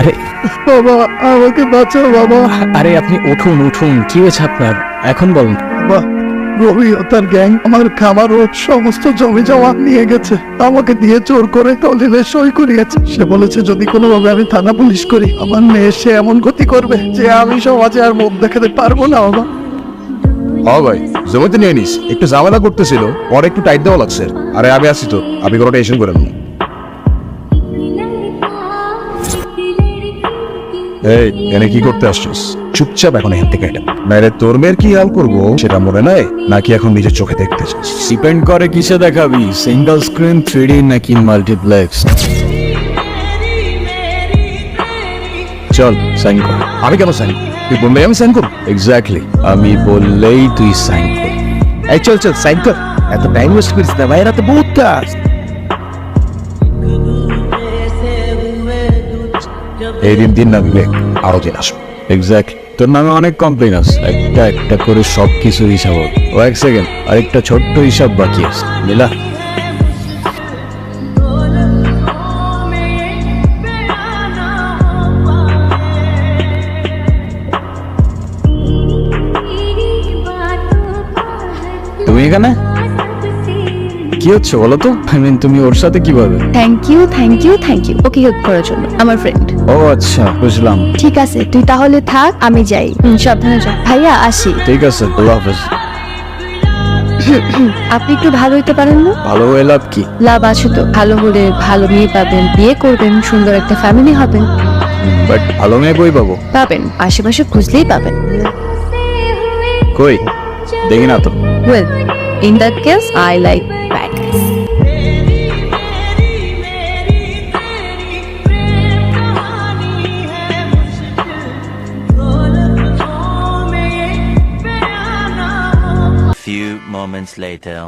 আরে বাবা আমাকে বাঁচাও বাবা। আরে আপনি উঠুন উঠুন, কি হয়েছে আপনার এখন বলুন। বাবা রবি ও তার গ্যাং আমার খামার ও সমস্ত জমি জমা নিয়ে গেছে, আমাকে দিয়ে জোর করে দলিলে সই করিয়েছে। সে বলেছে যদি কোনোভাবে আমি থানা পুলিশ করি আমার মেয়ে সে এমন ক্ষতি করবে যে আমি সমাজে আর মুখ দেখাতে পারবো না বাবা। হ্যাঁ ভাই, জমিতে নিয়ে নিস, একটু ঝামেলা করতেছিল, পরে একটু টাইট দেওয়া লাগছে। আরে আমি আসি তো, আপনি কোনো টেনশন করেন না। এই এনে কি করতে আসছিস? চুপচাপ এখন এখান থেকে এটা নাইলে তোর মেয়ের কি হাল করবো সেটা মনে নাই, নাকি এখন নিজের চোখে দেখতে চাস? ডিপেন্ড করে কিসে দেখাবি, সিঙ্গেল স্ক্রিন 3D নাকি মাল্টিপ্লেক্স। চল সাইন কর। আমি কেন সাইন? তুই বললে আমি সাইন করবো? এক্স্যাক্টলি, আমি বললেই তুই সাইন কর। এই চল চল সাইন কর, এত টাইম ওয়েস্ট করিস না ভাই, রাতে বহুত কাজ। এই দিন দিন না বিবেক, আরো দিন আসো। এক্স্যাক্টলি, তোর নামে অনেক কমপ্লেন আছে, একটা একটা করে সব কিছুর হিসাব হবে। ও এক সেকেন্ড, আরেকটা ছোট্ট হিসাব বাকি আছে, মিলা। তুমি এখানে কি হচ্ছে বলো তো? আই মিন তুমি ওর সাথে কিভাবে? Thank you thank you thank you, okay help করার জন্য, আমার ফ্রেন্ড। ও আচ্ছা, বুঝলাম। ঠিক আছে তুই তাহলে থাক, আমি যাই। সাবধানে যা ভাইয়া, আসি। ঠিক আছে, আল্লাহ হাফেজ। আপনি একটু ভালো হইতে পারেন না? ভালো হয়ে লাভ কি? লাভ আছে তো, ভালো হলে ভালো মেয়ে পাবেন, বিয়ে করবেন, সুন্দর একটা ফ্যামিলি হবে। বাট ভালো মেয়ে কই পাবো? পাবেন, আশেপাশে খুঁজলেই পাবেন। কই দেখি না তো। Well, in that case I like bad guys. Few moments later.